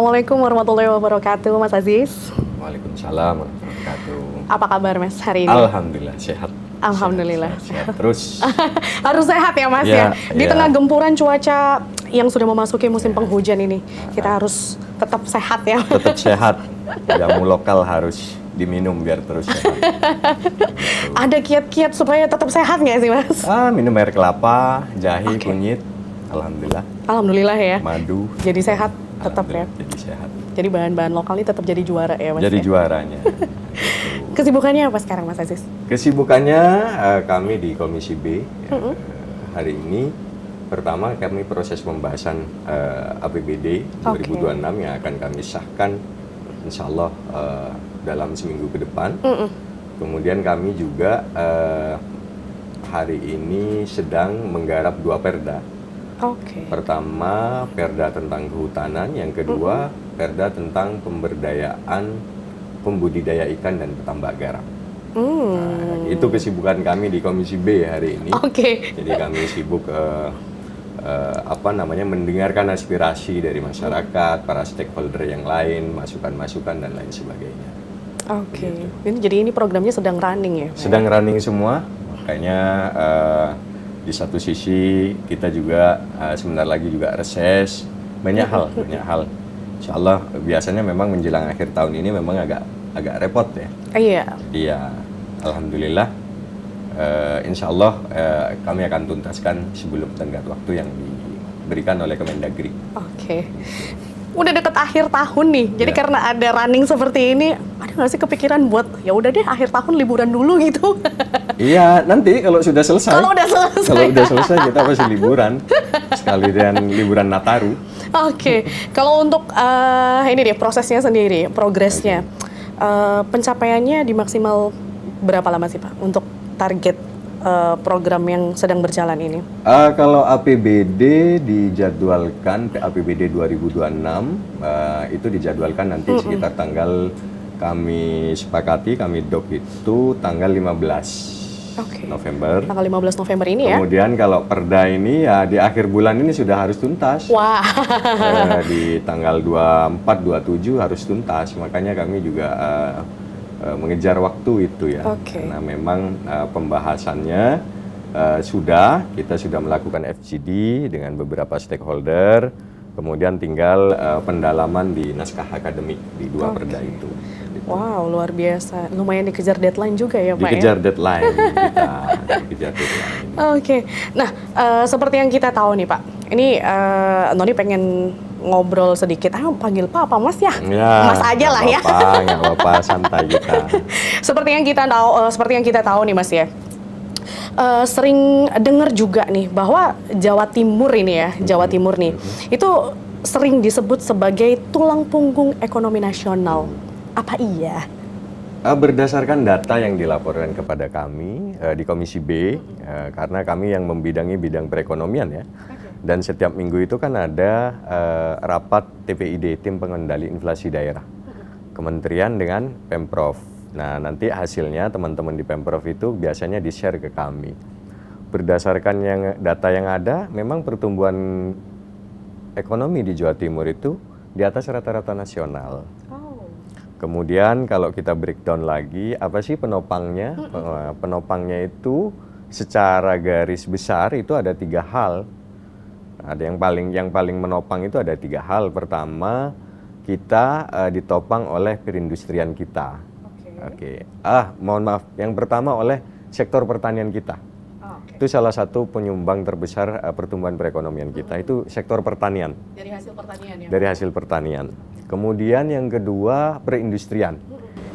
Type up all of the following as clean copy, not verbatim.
Assalamualaikum warahmatullahi wabarakatuh, Mas Aziz. Waalaikumsalam warahmatullahi wabarakatuh. Apa kabar Mas hari ini? Alhamdulillah sehat. Alhamdulillah. Sehat terus. Harus sehat ya Mas ya. Di tengah gempuran cuaca yang sudah memasuki musim penghujan ini, kita harus tetap sehat ya. Tetap sehat. Jamu lokal harus diminum biar terus sehat. Ada kiat-kiat supaya tetap sehat nggak sih Mas? Minum air kelapa, jahe, kunyit. Alhamdulillah. Alhamdulillah ya. Madu. Jadi sehat tetap ya. Jadi sehat. Jadi bahan-bahan lokal ini tetap jadi juara ya Mas. Jadi ya? juaranya. Kesibukannya apa sekarang Mas Aziz? Kesibukannya kami di Komisi B hari ini. Pertama kami proses pembahasan APBD 2026 yang akan kami sahkan insya Allah dalam seminggu ke depan. Kemudian kami juga hari ini sedang menggarap 2 perda. Pertama perda tentang kehutanan, yang kedua perda tentang pemberdayaan pembudidaya ikan dan petambak garam. Nah, itu kesibukan kami di Komisi B hari ini. Jadi kami sibuk mendengarkan aspirasi dari masyarakat, para stakeholder yang lain, masukan-masukan dan lain sebagainya. Jadi ini programnya sedang running ya? Sedang running semua, makanya di satu sisi kita juga sebentar lagi juga reses, banyak hal. Insya Allah biasanya memang menjelang akhir tahun ini memang agak repot ya. Iya. Alhamdulillah. Insya Allah kami akan tuntaskan sebelum tenggat waktu yang diberikan oleh Kemendagri. Udah deket akhir tahun nih, jadi karena ada running seperti ini, ada nggak sih kepikiran buat ya udah deh akhir tahun liburan dulu gitu? Iya, nanti kalau sudah selesai. Kalau udah selesai kita pasti liburan, sekalian liburan Nataru. Kalau untuk ini deh prosesnya sendiri, progresnya, pencapaiannya di maksimal berapa lama sih Pak untuk target program yang sedang berjalan ini? Kalau APBD dijadwalkan, APBD 2026 itu dijadwalkan nanti sekitar tanggal kami sepakati, kami dok itu tanggal 15 November. Tanggal 15 November ini ya? Kemudian kalau perda ini ya di akhir bulan ini sudah harus tuntas. Wah. Di tanggal 24, 27 harus tuntas, makanya kami juga mengejar waktu itu ya. Karena memang pembahasannya kita sudah melakukan FGD dengan beberapa stakeholder, kemudian tinggal pendalaman di naskah akademik di 2 perda itu. Wow, luar biasa. Lumayan dikejar deadline juga ya Pak dikejar deadline kita. Dikejar deadline. Nah, seperti yang kita tahu nih Pak, ini Noni pengen ngobrol sedikit. Panggil Pak apa Mas ya? Mas aja lah ya. Nggak apa-apa, santai kita. Seperti yang kita tahu nih Mas ya. Sering dengar juga nih bahwa Jawa Timur ini itu sering disebut sebagai tulang punggung ekonomi nasional. Apa iya? Berdasarkan data yang dilaporkan kepada kami di Komisi B, karena kami yang membidangi bidang perekonomian ya. Dan setiap minggu itu kan ada rapat TPID, Tim Pengendali Inflasi Daerah, Kementerian dengan Pemprov. Nah, nanti hasilnya teman-teman di Pemprov itu biasanya di-share ke kami. Berdasarkan data yang ada, memang pertumbuhan ekonomi di Jawa Timur itu di atas rata-rata nasional. Kemudian kalau kita breakdown lagi, apa sih penopangnya? Penopangnya itu secara garis besar itu ada 3 hal. Ada yang paling menopang itu ada 3 hal. Pertama, kita ditopang oleh perindustrian kita. Mohon maaf. Yang pertama oleh sektor pertanian kita. Itu salah satu penyumbang terbesar pertumbuhan perekonomian kita. Itu sektor pertanian. Dari hasil pertanian ya? Dari hasil pertanian. Kemudian yang kedua perindustrian.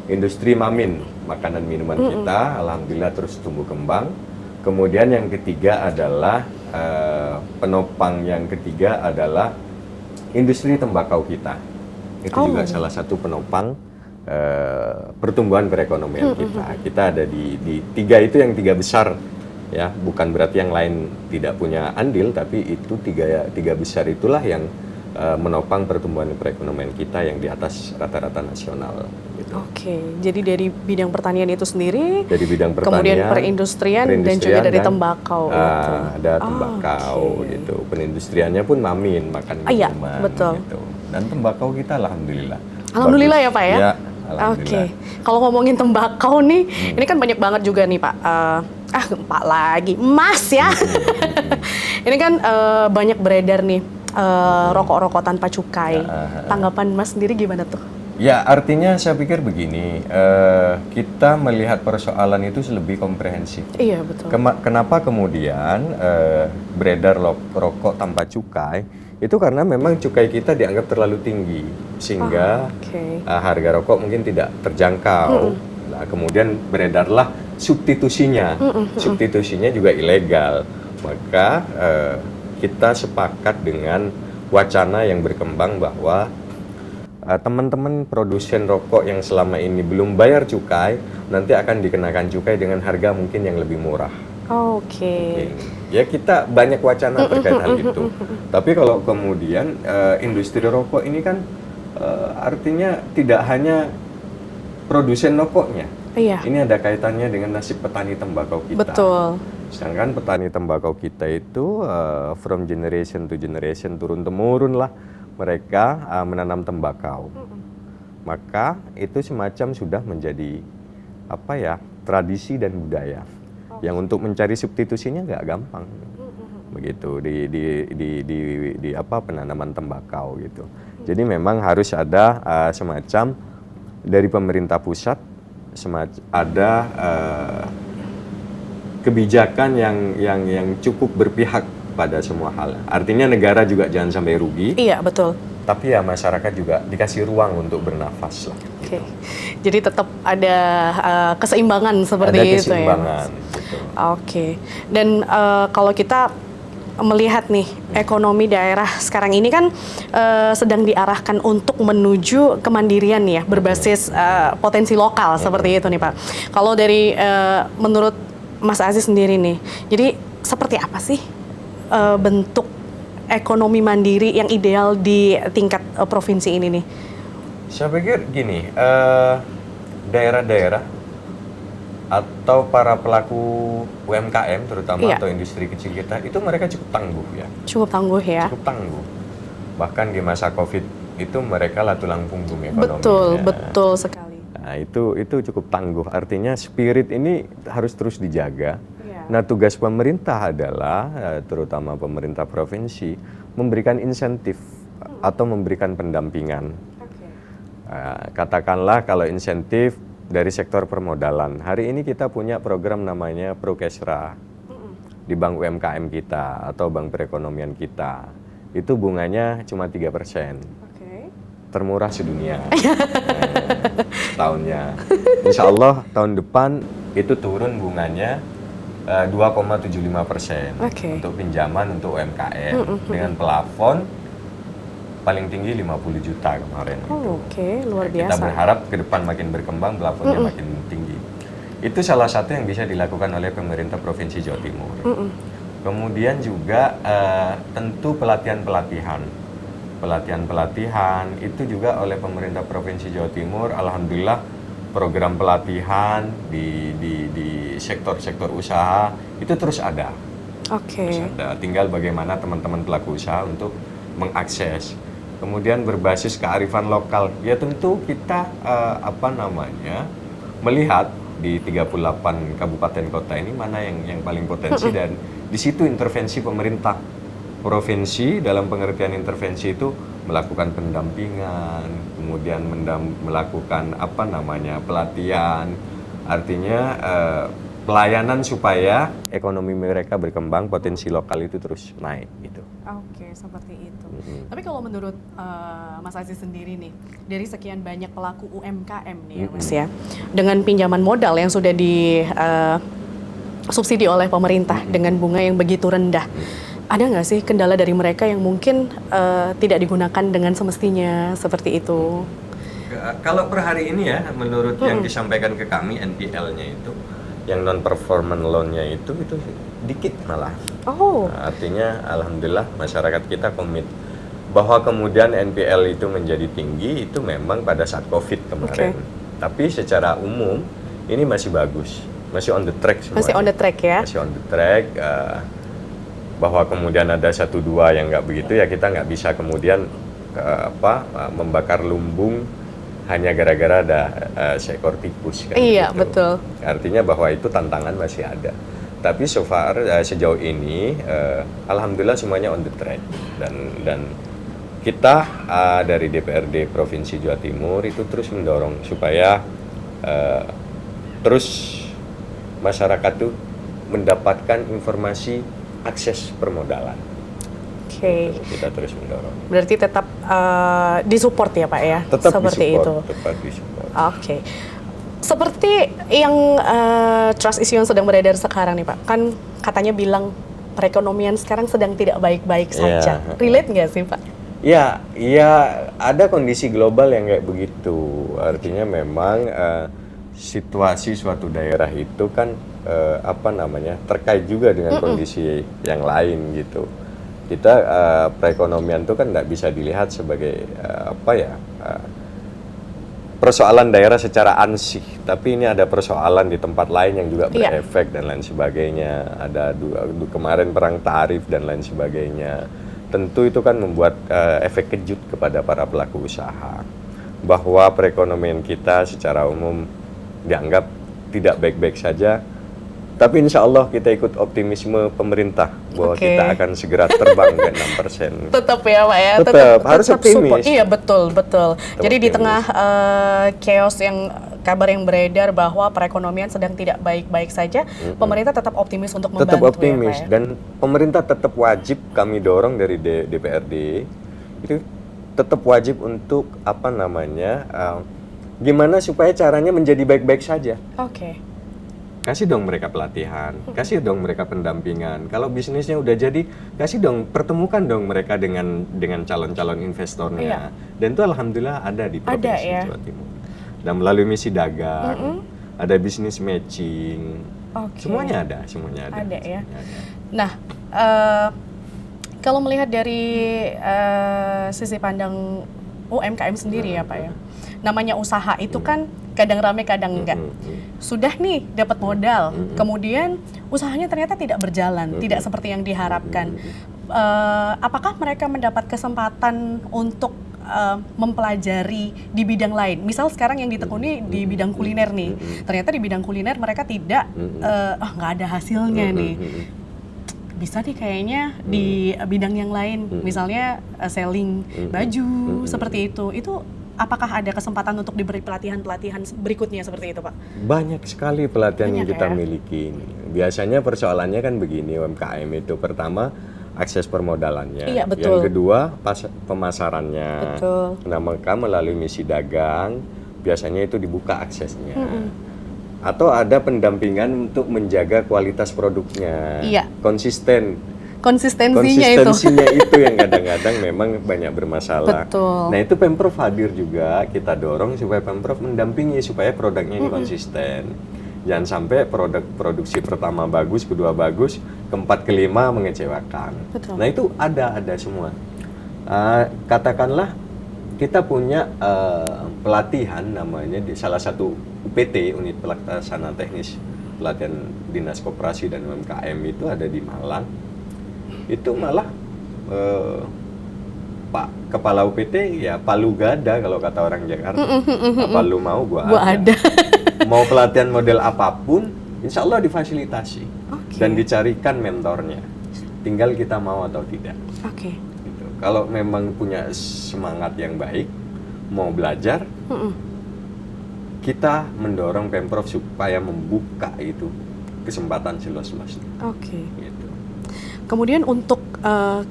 Industri mamin, makanan minuman kita, alhamdulillah terus tumbuh kembang. Kemudian yang ketiga adalah penopang yang ketiga adalah industri tembakau kita. Itu juga salah satu penopang pertumbuhan perekonomian kita. Kita ada di 3 itu, yang 3 besar ya, bukan berarti yang lain tidak punya andil, tapi itu tiga besar itulah yang menopang pertumbuhan perekonomian kita yang di atas rata-rata nasional. Jadi dari bidang pertanian itu sendiri, kemudian perindustrian dan juga dari tembakau. Ada tembakau gitu. Perindustriannya pun mamin, makan minuman. Betul. Gitu. Dan tembakau kita alhamdulillah. Alhamdulillah bagus. ya Pak ya? Ya, Oke, alhamdulillah. kalau ngomongin tembakau nih, ini kan banyak banget juga nih Pak. Pak lagi, Mas ya. Ini kan banyak beredar nih rokok-rokok tanpa cukai. Tanggapan Mas sendiri gimana tuh? Ya, artinya saya pikir begini, kita melihat persoalan itu lebih komprehensif. Iya betul. Kenapa kemudian beredar rokok tanpa cukai? Itu karena memang cukai kita dianggap terlalu tinggi, sehingga harga rokok mungkin tidak terjangkau. Nah, kemudian beredarlah substitusinya, substitusinya juga ilegal. Maka kita sepakat dengan wacana yang berkembang bahwa teman-teman produsen rokok yang selama ini belum bayar cukai, nanti akan dikenakan cukai dengan harga mungkin yang lebih murah. Oke. Ya kita banyak wacana terkait hal itu. Tapi kalau kemudian industri rokok ini kan artinya tidak hanya produsen rokoknya. Iya. Ini ada kaitannya dengan nasib petani tembakau kita. Betul. Sedangkan petani tembakau kita itu from generation to generation turun-temurun lah mereka menanam tembakau. Maka itu semacam sudah menjadi tradisi dan budaya. Yang untuk mencari substitusinya nggak gampang, begitu di penanaman tembakau gitu. Jadi memang harus ada semacam dari pemerintah pusat ada kebijakan yang cukup berpihak pada semua hal. Artinya negara juga jangan sampai rugi. Iya betul. Tapi ya masyarakat juga dikasih ruang untuk bernafas lah. Oke. Jadi tetap ada keseimbangan seperti ada itu keseimbangan, ya. Gitu. Oke. Dan kalau kita melihat nih ekonomi daerah sekarang ini kan sedang diarahkan untuk menuju kemandirian ya berbasis potensi lokal seperti itu nih Pak. Kalau dari menurut Mas Aziz sendiri nih, jadi seperti apa sih bentuk ekonomi mandiri yang ideal di tingkat provinsi ini nih? Saya pikir gini, daerah-daerah atau para pelaku UMKM terutama atau industri kecil kita itu mereka cukup tangguh ya. Cukup tangguh ya. Cukup tangguh. Bahkan di masa Covid itu mereka lah tulang punggung ekonomi. Betul sekali. Nah, itu cukup tangguh. Artinya spirit ini harus terus dijaga. Nah, tugas pemerintah adalah terutama pemerintah provinsi memberikan insentif atau memberikan pendampingan. Katakanlah kalau insentif dari sektor permodalan. Hari ini kita punya program namanya Prokesra di Bank UMKM kita atau Bank Perekonomian kita. Itu bunganya cuma 3%. Termurah sedunia. Tahunnya. Insya Allah tahun depan itu turun bunganya 2,75% untuk pinjaman untuk UMKM dengan plafon paling tinggi 50 juta kemarin. Luar biasa. Kita berharap ke depan makin berkembang, plafonnya makin tinggi. Itu salah satu yang bisa dilakukan oleh pemerintah Provinsi Jawa Timur. Kemudian juga tentu pelatihan-pelatihan itu juga oleh pemerintah Provinsi Jawa Timur. Alhamdulillah program pelatihan di sektor-sektor usaha itu terus ada. Terus ada. Tinggal bagaimana teman-teman pelaku usaha untuk mengakses. Kemudian berbasis kearifan lokal. Ya tentu kita melihat di 38 kabupaten kota ini mana yang paling potensi dan di situ intervensi pemerintah provinsi dalam pengertian intervensi itu melakukan pendampingan, kemudian melakukan pelatihan, artinya pelayanan supaya ekonomi mereka berkembang, potensi lokal itu terus naik gitu. Seperti itu. Tapi kalau menurut Mas Aziz sendiri nih, dari sekian banyak pelaku UMKM nih ya Mas ya, dengan pinjaman modal yang sudah disubsidi oleh pemerintah dengan bunga yang begitu rendah, ada nggak sih kendala dari mereka yang mungkin tidak digunakan dengan semestinya seperti itu? Kalau per hari ini ya, menurut yang disampaikan ke kami NPL-nya itu, yang non-performance loan-nya itu dikit malah. Artinya alhamdulillah masyarakat kita komit. Bahwa kemudian NPL itu menjadi tinggi itu memang pada saat COVID kemarin. Tapi secara umum ini masih bagus, masih on the track semuanya. Masih on the track ya? Masih on the track. Bahwa kemudian ada 1-2 yang nggak begitu ya kita nggak bisa kemudian membakar lumbung hanya gara-gara ada seekor tikus kan. Iya, gitu. betul. Artinya bahwa itu tantangan masih ada. Tapi so far sejauh ini alhamdulillah semuanya on the track dan kita dari DPRD Provinsi Jawa Timur itu terus mendorong supaya terus masyarakat tuh mendapatkan informasi akses permodalan. Oke. Kita terus mendorong. Berarti tetap disupport ya Pak ya? Tetap seperti disupport, itu. tetap disupport. Oke. Seperti yang trust issue yang sedang beredar sekarang nih Pak, kan katanya bilang perekonomian sekarang sedang tidak baik-baik saja. Relate nggak sih Pak? Ya, ada kondisi global yang kayak begitu. Artinya memang situasi suatu daerah itu kan terkait juga dengan kondisi yang lain gitu. Kita perekonomian itu kan nggak bisa dilihat sebagai persoalan daerah secara ansih, tapi ini ada persoalan di tempat lain yang juga berefek dan lain sebagainya. Ada kemarin perang tarif dan lain sebagainya. Tentu itu kan membuat efek kejut kepada para pelaku usaha bahwa perekonomian kita secara umum dianggap tidak baik-baik saja. Tapi insya Allah kita ikut optimisme pemerintah bahwa kita akan segera terbang ke 6%. Tetap ya Pak ya? Tetap harus optimis. Support. Iya betul. Jadi di tengah chaos yang kabar yang beredar bahwa perekonomian sedang tidak baik-baik saja, pemerintah tetap optimis untuk membantu. Tetap optimis ya, Pak, ya? dan pemerintah tetap wajib, kami dorong dari DPRD itu tetap wajib untuk gimana supaya caranya menjadi baik-baik saja. Oke. Kasih dong mereka pelatihan, kasih dong mereka pendampingan. Kalau bisnisnya udah jadi, kasih dong, pertemukan dong mereka dengan calon-calon investornya. Iya. Dan itu alhamdulillah ada di Provinsi Jawa Timur. Dan melalui misi dagang, ada bisnis matching, semuanya ada. Ada ya. Nah, kalau melihat dari sisi pandang UMKM sendiri ya Pak ya, namanya usaha itu kan kadang rame kadang enggak. Sudah nih dapat modal, kemudian usahanya ternyata tidak berjalan, tidak seperti yang diharapkan. Apakah mereka mendapat kesempatan untuk mempelajari di bidang lain? Misal sekarang yang ditekuni di bidang kuliner nih, ternyata di bidang kuliner mereka tidak, nggak ada hasilnya nih. Bisa nih kayaknya di bidang yang lain, misalnya selling baju seperti itu. Itu apakah ada kesempatan untuk diberi pelatihan-pelatihan berikutnya seperti itu, Pak? Banyak sekali pelatihan yang kita miliki. Biasanya persoalannya kan begini, UMKM itu pertama akses permodalannya, iya, betul. Yang kedua pemasarannya. Betul. Nah, maka melalui misi dagang biasanya itu dibuka aksesnya. Atau ada pendampingan untuk menjaga kualitas produknya. Iya. Konsistensinya itu yang kadang-kadang memang banyak bermasalah. Betul. Nah, itu Pemprov hadir juga, kita dorong supaya Pemprov mendampingi supaya produknya ini konsisten. Jangan sampai produksi pertama bagus, kedua bagus, keempat kelima mengecewakan. Betul. Nah, itu ada semua. Katakanlah kita punya pelatihan namanya di salah satu UPT, unit pelaksana teknis pelatihan Dinas Koperasi dan UMKM itu ada di Malang. Itu malah Pak Kepala UPT ya palu gada kalau kata orang Jakarta. Apa lu mau, gua ada. Mau pelatihan model apapun, insya Allah difasilitasi dan dicarikan mentornya. Tinggal kita mau atau tidak. Gitu. Kalau memang punya semangat yang baik, mau belajar, kita mendorong Pemprov supaya membuka itu kesempatan seluas-luasnya. Gitu. Kemudian untuk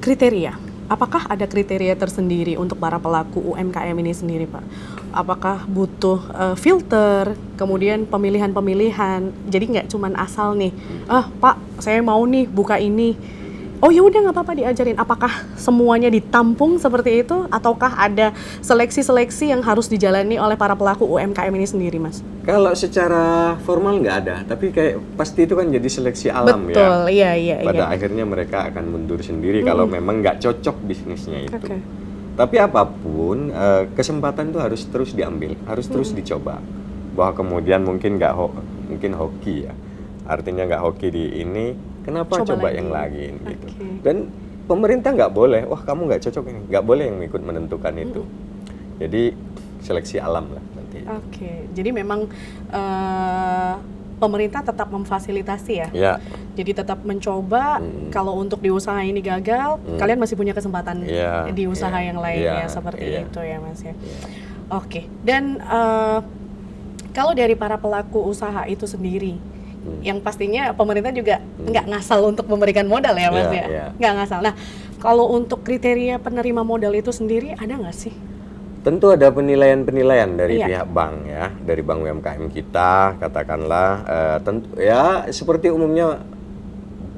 kriteria, apakah ada kriteria tersendiri untuk para pelaku UMKM ini sendiri, Pak? Apakah butuh filter, kemudian pemilihan-pemilihan, jadi nggak cuman asal nih, Pak saya mau nih buka ini, oh ya udah nggak apa-apa diajarin. Apakah semuanya ditampung seperti itu, ataukah ada seleksi-seleksi yang harus dijalani oleh para pelaku UMKM ini sendiri, Mas? Kalau secara formal nggak ada, tapi kayak pasti itu kan jadi seleksi alam. Betul, ya. Iya. Pada akhirnya mereka akan mundur sendiri kalau memang nggak cocok bisnisnya itu. Tapi apapun, kesempatan itu harus terus diambil, harus terus dicoba. Bahwa kemudian mungkin mungkin hoki ya, artinya nggak hoki di ini, kenapa coba yang lain gitu. Dan pemerintah nggak boleh, wah kamu nggak cocok ini, nggak boleh yang ikut menentukan itu. Jadi seleksi alam lah nanti. Oke, jadi memang pemerintah tetap memfasilitasi ya. Ya, Jadi tetap mencoba, kalau untuk di usaha ini gagal, kalian masih punya kesempatan Iya, di usaha iya, yang lainnya iya, seperti iya. itu ya Mas ya. Oke, dan kalau dari para pelaku usaha itu sendiri, yang pastinya pemerintah juga nggak ngasal untuk memberikan modal ya Mas Iya, ya, iya. nggak ngasal. Nah, kalau untuk kriteria penerima modal itu sendiri ada nggak sih? tentu ada penilaian-penilaian dari Iya. pihak bank ya, dari bank UMKM kita, katakanlah tentu ya seperti umumnya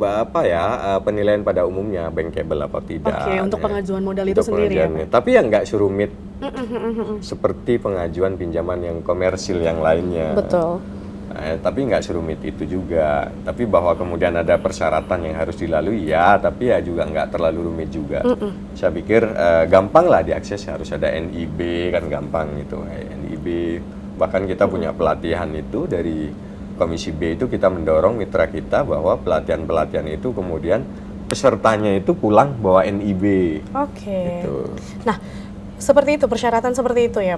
apa ya penilaian pada umumnya bankable apa tidak. Oke, untuk ya. pengajuan modal itu Untuk sendiri ya, pengajuannya. Tapi yang nggak surumit seperti pengajuan pinjaman yang komersil yang lainnya. Betul. Tapi nggak serumit itu juga. Tapi bahwa kemudian ada persyaratan yang harus dilalui, ya. Tapi ya juga nggak terlalu rumit juga. Saya pikir gampang lah diakses. Harus ada NIB kan gampang gitu. NIB. Bahkan kita punya pelatihan itu dari Komisi B itu kita mendorong mitra kita bahwa pelatihan-pelatihan itu kemudian pesertanya itu pulang bawa NIB. Oke. Gitu. Nah, seperti itu, persyaratan seperti itu ya,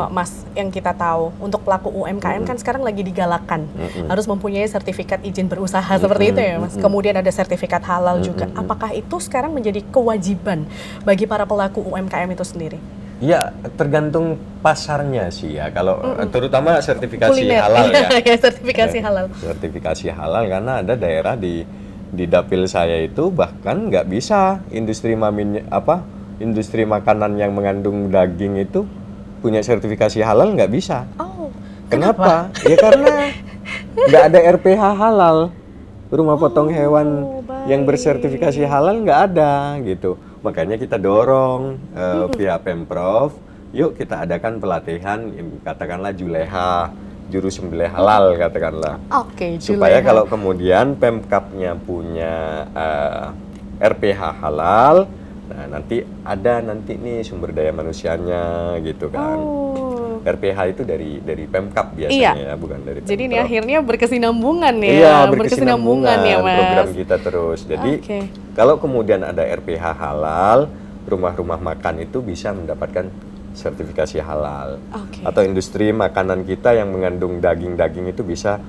Mas, yang kita tahu. Untuk pelaku UMKM kan sekarang lagi digalakan, harus mempunyai sertifikat izin berusaha seperti itu ya, Mas. Kemudian ada sertifikat halal juga. Apakah itu sekarang menjadi kewajiban bagi para pelaku UMKM itu sendiri? Ya, tergantung pasarnya sih ya. Kalau terutama sertifikasi Kuliner. halal ya. Ya, sertifikasi halal. Sertifikasi halal karena ada daerah di dapil saya itu bahkan nggak bisa industri makanan yang mengandung daging itu punya sertifikasi halal nggak bisa. Oh, Kenapa? Ya karena nggak ada RPH halal. Rumah potong hewan yang bersertifikasi halal nggak ada gitu. Makanya kita dorong pihak Pemprov, yuk kita adakan pelatihan, katakanlah Juleha, juru sembelih halal katakanlah. Oke, Supaya Juleha. kalau kemudian Pemkapnya punya RPH halal, nah nanti ada nih sumber daya manusianya gitu kan. Oh. RPH itu dari Pemkap Iya. biasanya ya, bukan dari Pemprov. Jadi ini akhirnya berkesinambungan ya. Iya, berkesinambungan ya, Mas. program kita terus. Jadi Oke. kalau kemudian ada RPH halal, rumah-rumah makan itu bisa mendapatkan sertifikasi halal. Oke. Atau industri makanan kita yang mengandung daging-daging itu bisa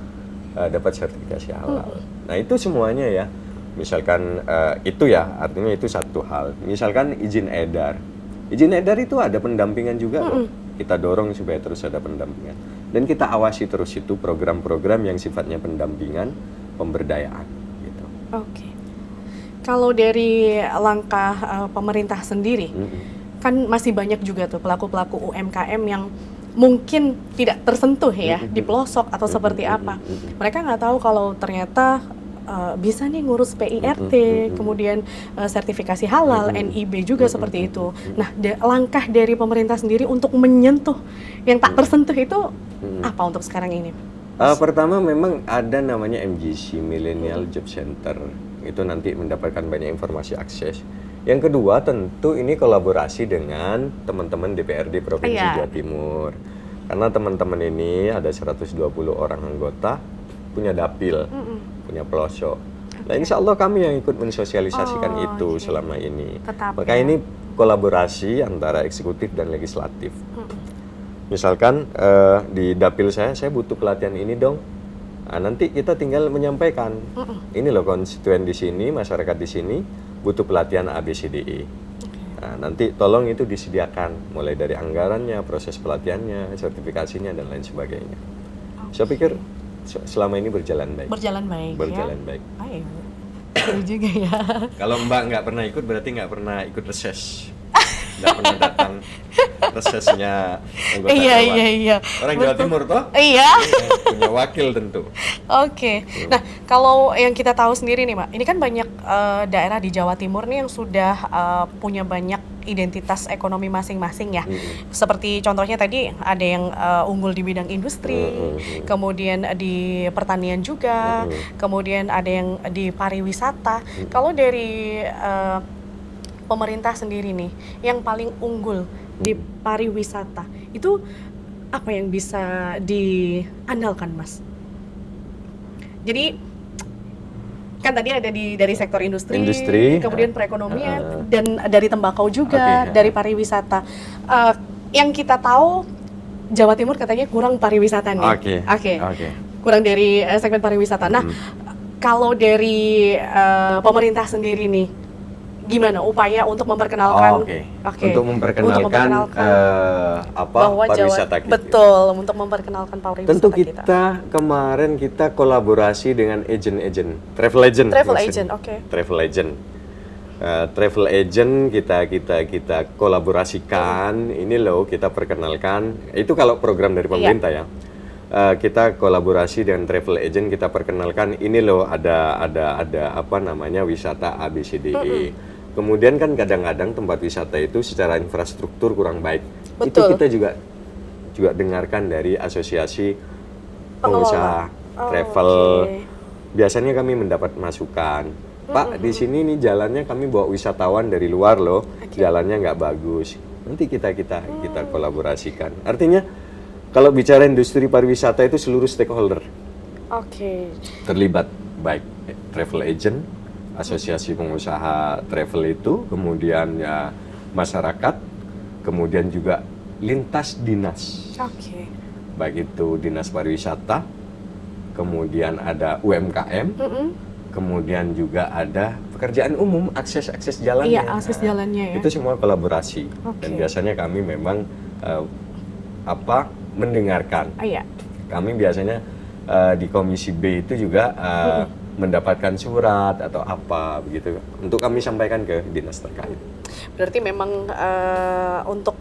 dapat sertifikasi halal. Nah, itu semuanya ya. Misalkan itu ya, artinya itu satu hal. Misalkan izin edar. Izin edar itu ada pendampingan juga loh. Kita dorong supaya terus ada pendampingan. Dan kita awasi terus itu program-program yang sifatnya pendampingan, pemberdayaan gitu. Oke. Kalau dari langkah pemerintah sendiri, kan masih banyak juga tuh pelaku-pelaku UMKM yang mungkin tidak tersentuh ya di pelosok atau seperti apa. Mereka nggak tahu kalau ternyata bisa nih ngurus PIRT, kemudian sertifikasi halal, NIB juga seperti itu. Nah, langkah dari pemerintah sendiri untuk menyentuh yang tak tersentuh itu apa untuk sekarang ini? Pertama memang ada namanya MGC, Millennial Job Center. Itu nanti mendapatkan banyak informasi akses. Yang kedua tentu ini kolaborasi dengan teman-teman DPRD Provinsi Jawa Timur. Karena teman-teman ini ada 120 orang anggota, punya dapil, punya pelosok. Nah, insya Allah kami yang ikut mensosialisasikan itu selama ini. Maka ini kolaborasi antara eksekutif dan legislatif. Misalkan di dapil saya butuh pelatihan ini dong. Nah, nanti kita tinggal menyampaikan, ini loh konstituen di sini, masyarakat di sini butuh pelatihan ABCDE. Nah, nanti tolong itu disediakan, mulai dari anggarannya, proses pelatihannya, sertifikasinya dan lain sebagainya. Saya pikir selama ini berjalan baik. Berjalan baik. Berjalan baik. Baik. Seru juga ya. Kalau Mbak nggak pernah ikut, berarti nggak pernah ikut reses. Nggak pernah datang resesnya anggota dewan. Iya. Orang Jawa Timur toh? Iya. Punya wakil tentu. Oke. Nah, kalau yang kita tahu sendiri nih, Mbak, ini kan banyak daerah di Jawa Timur nih yang sudah punya banyak identitas ekonomi masing-masing ya. Seperti contohnya tadi ada yang unggul di bidang industri, kemudian di pertanian juga, kemudian ada yang di pariwisata. Kalau dari pemerintah sendiri nih, yang paling unggul di pariwisata, itu apa yang bisa diandalkan, Mas? Jadi Kan tadi ada dari sektor industri, kemudian perekonomian, dan dari tembakau juga, dari pariwisata. Yang kita tahu Jawa Timur katanya kurang pariwisata nih. Oke. Kurang dari segmen pariwisata. Nah, kalau dari pemerintah sendiri nih, gimana upaya untuk memperkenalkan? Untuk memperkenalkan bahwa pariwisata kita. Betul, untuk memperkenalkan pariwisata Tentu kita kemarin kita kolaborasi dengan travel agent. Travel agent kita kolaborasikan. Ini loh kita perkenalkan. Itu kalau program dari pemerintah ya. Kita kolaborasi dengan travel agent, kita perkenalkan ini loh ada apa namanya wisata ABCDE. Kemudian kan kadang-kadang tempat wisata itu secara infrastruktur kurang baik. Betul. Itu kita juga dengarkan dari asosiasi pengusaha travel. Biasanya kami mendapat masukan, Pak di sini nih jalannya kami bawa wisatawan dari luar loh, jalannya nggak bagus. Nanti kita kolaborasikan. Artinya kalau bicara industri pariwisata itu seluruh stakeholder terlibat, baik travel agent, asosiasi pengusaha travel itu, kemudian ya masyarakat, kemudian juga lintas dinas, baik itu dinas pariwisata, kemudian ada UMKM, kemudian juga ada pekerjaan umum, akses jalannya. Iya, akses jalannya ya. Itu semua kolaborasi. Dan biasanya kami memang mendengarkan. Kami biasanya di Komisi B itu juga mendapatkan surat atau apa begitu untuk kami sampaikan ke dinas terkait. Berarti memang untuk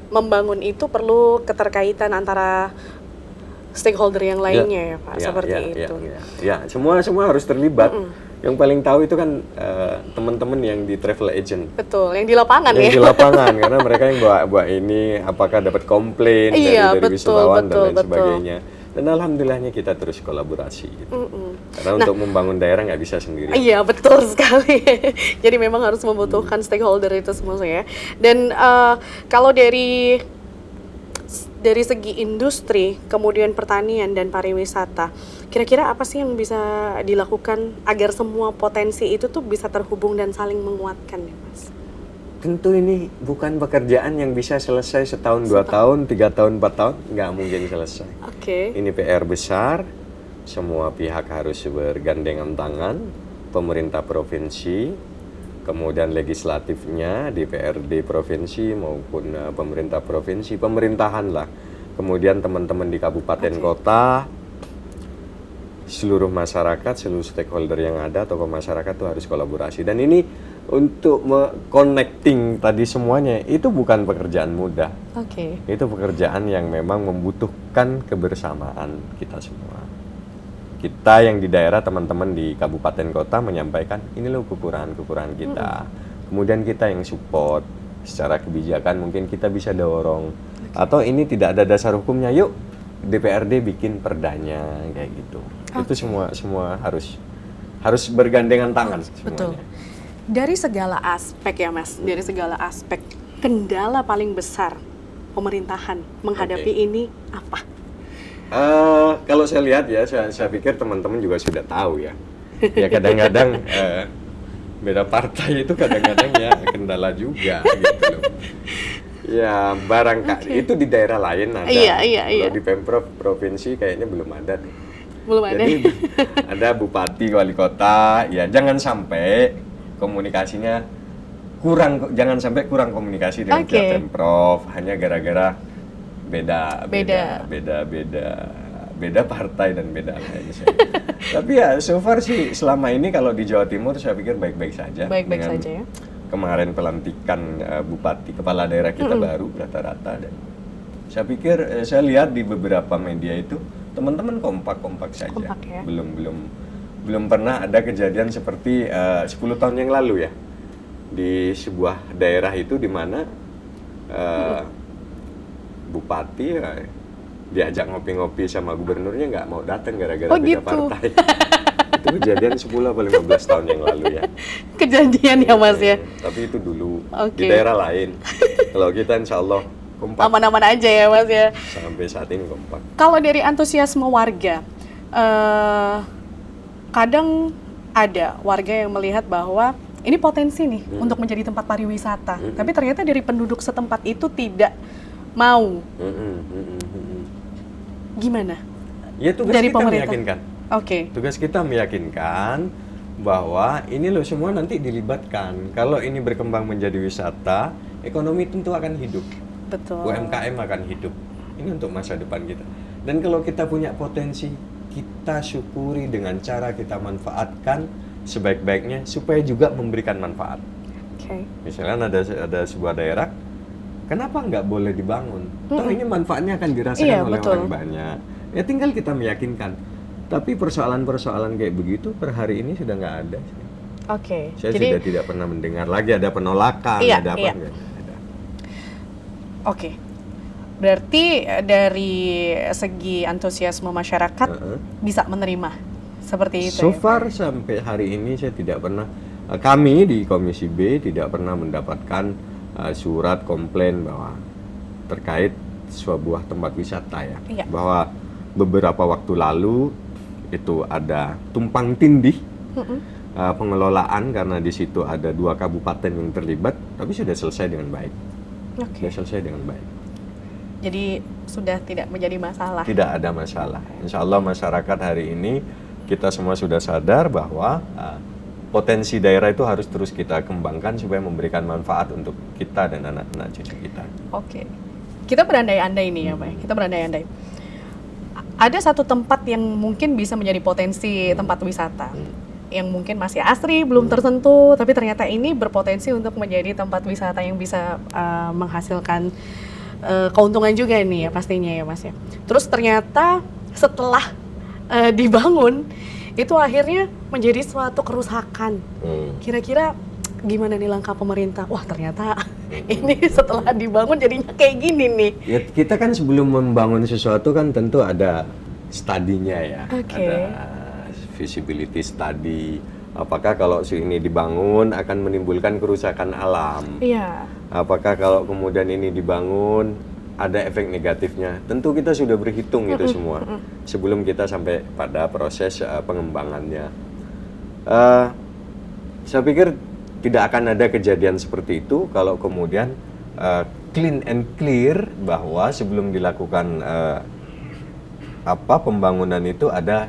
membangun itu perlu keterkaitan antara stakeholder yang lainnya ya Pak, seperti itu. Ya, semua harus terlibat. Yang paling tahu itu kan teman-teman yang di travel agent. Betul, yang di lapangan yang di lapangan, karena mereka yang buat ini apakah dapat komplain dari wisatawan dan lain sebagainya. Dan alhamdulillahnya kita terus kolaborasi gitu. Karena untuk membangun daerah nggak bisa sendiri. Iya, betul sekali. Jadi memang harus membutuhkan stakeholder itu semua ya. Dan kalau dari segi industri, kemudian pertanian dan pariwisata, kira-kira apa sih yang bisa dilakukan agar semua potensi itu tuh bisa terhubung dan saling menguatkan ya Mas? Tentu ini bukan pekerjaan yang bisa selesai setahun, 2 tahun, 3 tahun, 4 tahun, nggak mungkin selesai. Ini PR besar, semua pihak harus bergandengan tangan, pemerintah provinsi, kemudian legislatifnya, DPRD provinsi maupun pemerintah provinsi, pemerintahan lah. Kemudian teman-teman di kabupaten kota, seluruh masyarakat, seluruh stakeholder yang ada, tokoh masyarakat itu harus kolaborasi. Dan ini untuk connecting tadi semuanya, itu bukan pekerjaan mudah. Itu pekerjaan yang memang membutuhkan kebersamaan kita semua. Kita yang di daerah, teman-teman di kabupaten kota menyampaikan ini loh kekurangan kita. Kemudian kita yang support secara kebijakan, mungkin kita bisa dorong. Atau ini tidak ada dasar hukumnya, yuk DPRD bikin perdanya kayak gitu. Itu semua harus bergandengan tangan semuanya. Betul. Dari segala aspek ya Mas, dari segala aspek, kendala paling besar pemerintahan menghadapi ini apa? Kalau saya lihat ya, saya pikir teman-teman juga sudah tahu ya. Ya kadang-kadang beda partai itu kadang-kadang ya kendala juga gitu loh. Ya barangkali itu di daerah lain ada. Kalau di Pemprov provinsi kayaknya belum ada nih. Jadi ada bupati, wali kota, ya jangan sampai komunikasinya jangan sampai kurang komunikasi dengan pihak Pemprov hanya gara-gara beda partai dan beda lain. Tapi ya so far sih selama ini kalau di Jawa Timur saya pikir baik-baik saja. Baik-baik saja ya. Kemarin pelantikan bupati kepala daerah kita baru rata-rata, dan saya pikir saya lihat di beberapa media itu teman-teman kompak saja. Ya? Belum pernah ada kejadian seperti 10 tahun yang lalu ya. Di sebuah daerah itu di mana bupati diajak ngopi-ngopi sama gubernurnya nggak mau datang gara-gara beda partai. Itu kejadian 10 atau 15 tahun yang lalu ya. Kejadian ya Mas ya. Tapi itu dulu di daerah lain. Kalau kita insya Allah kompak. Aman-aman aja ya Mas ya. Sampai saat ini kompak. Kalau dari antusiasme warga, kadang ada warga yang melihat bahwa ini potensi nih untuk menjadi tempat pariwisata, tapi ternyata dari penduduk setempat itu tidak mau. Gimana? Ya tugas Dari kita pemerintah. meyakinkan. Oke. Tugas kita meyakinkan bahwa ini loh semua nanti dilibatkan. Kalau ini berkembang menjadi wisata, ekonomi tentu akan hidup. Betul. UMKM akan hidup. Ini untuk masa depan kita. Dan kalau kita punya potensi, kita syukuri dengan cara kita manfaatkan sebaik-baiknya supaya juga memberikan manfaat. Oke. Misalnya ada sebuah daerah, kenapa nggak boleh dibangun? Toh ini manfaatnya akan dirasakan Iya, oleh betul. orang banyak. Ya tinggal kita meyakinkan. Tapi persoalan-persoalan kayak begitu per hari ini sudah nggak ada. Oke. Saya Jadi sudah tidak pernah mendengar lagi ada penolakan, Iya, ada apa? iya. Nggak ada. oke. Berarti dari segi antusiasme masyarakat bisa menerima seperti itu. So ya, far sampai hari ini saya tidak pernah, kami di Komisi B tidak pernah mendapatkan surat komplain bahwa terkait sebuah tempat wisata ya. Iya. Bahwa beberapa waktu lalu itu ada tumpang tindih pengelolaan karena di situ ada 2 kabupaten yang terlibat, tapi sudah selesai dengan baik. Oke. Sudah selesai dengan baik. Jadi sudah tidak menjadi masalah. Tidak ada masalah. Insya Allah masyarakat hari ini kita semua sudah sadar bahwa potensi daerah itu harus terus kita kembangkan supaya memberikan manfaat untuk kita dan anak-anak cucu kita. Oke. Kita berandai-andai nih ya, Pak. Kita berandai-andai. Ada satu tempat yang mungkin bisa menjadi potensi tempat wisata. Yang mungkin masih asri, belum tersentuh, tapi ternyata ini berpotensi untuk menjadi tempat wisata yang bisa menghasilkan keuntungan juga nih ya pastinya ya Mas ya. Terus ternyata setelah dibangun itu akhirnya menjadi suatu kerusakan. Kira-kira gimana nih langkah pemerintah? Wah ternyata ini setelah dibangun jadinya kayak gini nih. Ya, kita kan sebelum membangun sesuatu kan tentu ada studinya ya. Oke. Ada feasibility study. Apakah kalau ini dibangun akan menimbulkan kerusakan alam? Iya. Apakah kalau kemudian ini dibangun ada efek negatifnya? Tentu kita sudah berhitung itu semua sebelum kita sampai pada proses pengembangannya. Saya pikir tidak akan ada kejadian seperti itu kalau kemudian clean and clear bahwa sebelum dilakukan pembangunan itu ada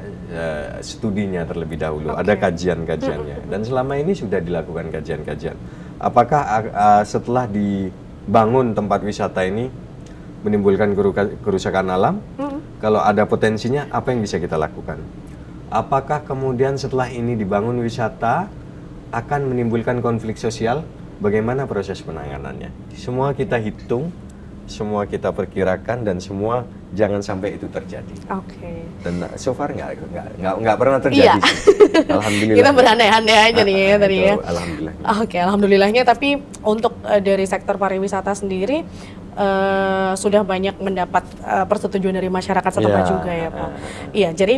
studinya terlebih dahulu, ada kajian-kajiannya, dan selama ini sudah dilakukan kajian-kajian. Apakah setelah dibangun tempat wisata ini menimbulkan kerusakan alam? Kalau ada potensinya, apa yang bisa kita lakukan? Apakah kemudian setelah ini dibangun wisata akan menimbulkan konflik sosial? Bagaimana proses penanganannya? Semua kita hitung, semua kita perkirakan, dan semua jangan sampai itu terjadi. Oke. Dan so far nggak pernah terjadi. Iya. Sih. Alhamdulillah. Kita berandai-andai aja nih ya tadi ya. Alhamdulillah. Oke, alhamdulillahnya. Tapi untuk dari sektor pariwisata sendiri sudah banyak mendapat persetujuan dari masyarakat setempat juga ya Pak. Iya, jadi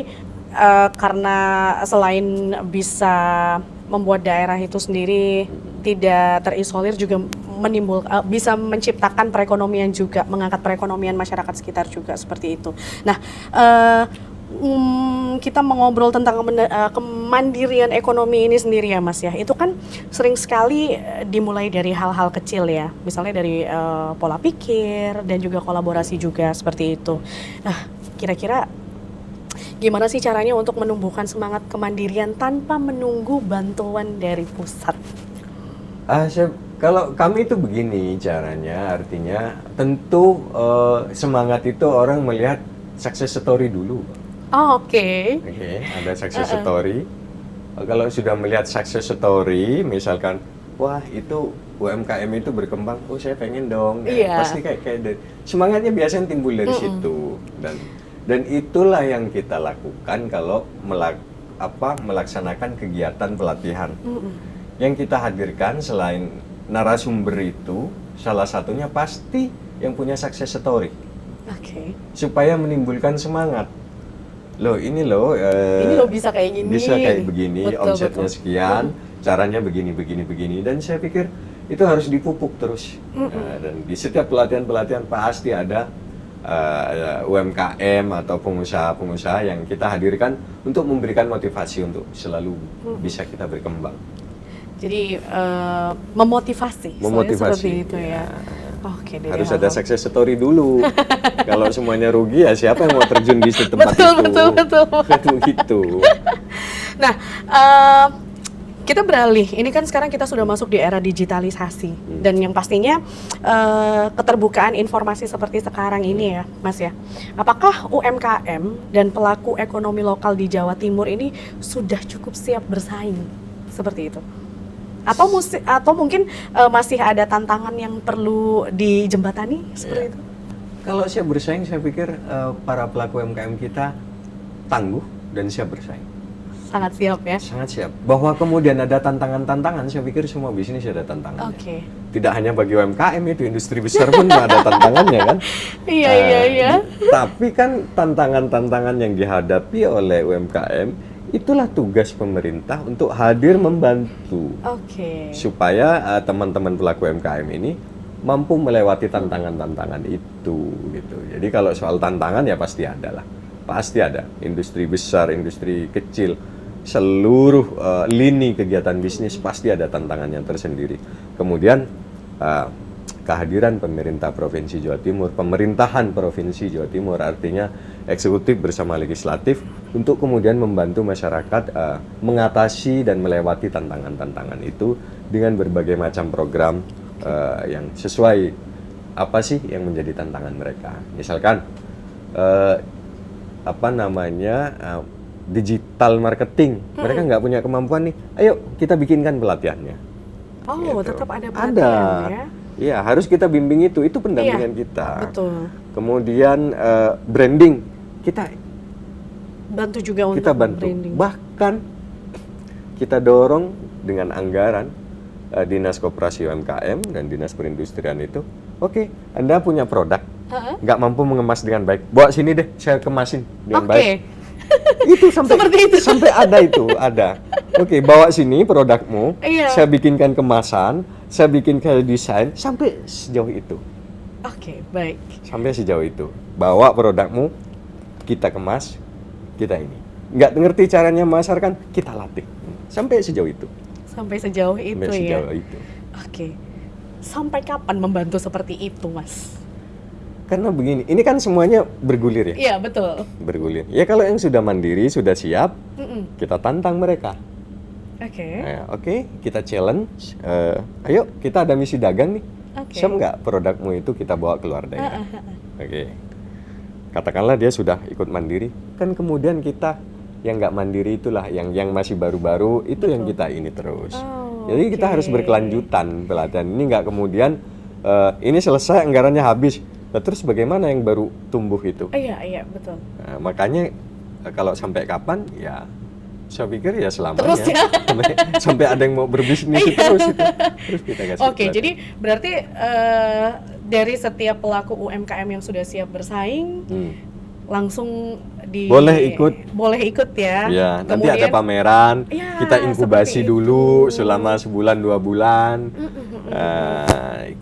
karena selain bisa membuat daerah itu sendiri tidak terisolir juga bisa menciptakan perekonomian juga, mengangkat perekonomian masyarakat sekitar juga seperti itu. Nah, kita mengobrol tentang kemandirian ekonomi ini sendiri ya Mas ya. Itu kan sering sekali dimulai dari hal-hal kecil ya. Misalnya dari pola pikir dan juga kolaborasi juga seperti itu. Nah, kira-kira gimana sih caranya untuk menumbuhkan semangat kemandirian tanpa menunggu bantuan dari pusat? Kalau kami itu begini caranya, artinya tentu semangat itu orang melihat success story dulu. Oh, Oke, Ada success story. Kalau sudah melihat success story, misalkan, wah itu UMKM itu berkembang, oh saya pengen dong. Iya. Pasti kayak semangatnya biasanya timbul dari situ, dan itulah yang kita lakukan kalau melaksanakan kegiatan pelatihan. Yang kita hadirkan selain narasumber itu, salah satunya pasti yang punya success story. Supaya menimbulkan semangat. Loh ini loh bisa kayak gini. Bisa kayak begini, Betul, omsetnya sekian, caranya begini. Dan saya pikir itu harus dipupuk terus. Dan di setiap pelatihan-pelatihan pasti ada UMKM atau pengusaha-pengusaha yang kita hadirkan untuk memberikan motivasi untuk selalu bisa kita berkembang. Jadi memotivasi, seperti itu ya. Oke, harus ada success story dulu. Kalau semuanya rugi ya siapa yang mau terjun di tempat betul. Betul gitu. Nah, kita beralih. Ini kan sekarang kita sudah masuk di era digitalisasi dan yang pastinya keterbukaan informasi seperti sekarang ini ya, Mas ya. Apakah UMKM dan pelaku ekonomi lokal di Jawa Timur ini sudah cukup siap bersaing seperti itu? Atau mungkin masih ada tantangan yang perlu dijembatani seperti itu? Kalau siap bersaing, saya pikir para pelaku UMKM kita tangguh dan siap bersaing. Sangat siap ya? Sangat siap. Bahwa kemudian ada tantangan-tantangan, saya pikir semua bisnis ada tantangannya. Oke. Tidak hanya bagi UMKM, itu industri besar pun ada tantangannya kan? Iya. Tapi kan tantangan-tantangan yang dihadapi oleh UMKM itulah tugas pemerintah untuk hadir membantu supaya teman-teman pelaku UMKM ini mampu melewati tantangan-tantangan itu gitu. Jadi kalau soal tantangan ya pasti ada lah, pasti ada. Industri besar, industri kecil, seluruh lini kegiatan bisnis pasti ada tantangannya tersendiri. Kemudian kehadiran pemerintah Provinsi Jawa Timur, pemerintahan Provinsi Jawa Timur, artinya eksekutif bersama legislatif untuk kemudian membantu masyarakat mengatasi dan melewati tantangan-tantangan itu dengan berbagai macam program yang sesuai apa sih yang menjadi tantangan mereka. Misalkan digital marketing, mereka nggak punya kemampuan nih, ayo kita bikinkan pelatihannya. Gitu. Tetap ada pelatihan ya? Iya, harus kita bimbing itu pendampingan kita. Betul. Kemudian branding, kita bantu juga untuk branding. Bahkan kita dorong dengan anggaran Dinas Koperasi UMKM dan Dinas Perindustrian itu, oke, Anda punya produk, nggak mampu mengemas dengan baik, bawa sini deh, saya kemasin dengan baik. Itu sampai ada. Oke, bawa sini produkmu, saya bikinkan kemasan, saya bikin kayak desain, sampai sejauh itu. Oke, baik. Sampai sejauh itu. Bawa produkmu, kita kemas, kita ini. Nggak ngerti caranya memasarkan, kita latih. Sampai sejauh itu. Sampai sejauh itu. Oke. Sampai kapan membantu seperti itu, Mas? Karena begini, ini kan semuanya bergulir ya? Iya, betul. Bergulir. Ya kalau yang sudah mandiri, sudah siap, kita tantang mereka. Oke, kita challenge. Ayo, kita ada misi dagang nih. Siap nggak produkmu itu kita bawa keluar daerah? Oke. Katakanlah dia sudah ikut mandiri, kan kemudian kita yang nggak mandiri itulah, yang masih baru-baru itu yang kita ini terus. Jadi kita harus berkelanjutan pelatihan ini, nggak kemudian ini selesai anggarannya habis. Nah, terus bagaimana yang baru tumbuh itu? Iya, betul. Nah, makanya kalau sampai kapan ya saya pikir ya selamanya. Terus ya? sampai ada yang mau berbisnis terus kita kasih. Oke, jadi berarti dari setiap pelaku UMKM yang sudah siap bersaing langsung boleh ikut ya. Ya, nanti ada pameran, kita inkubasi dulu selama sebulan 2 bulan.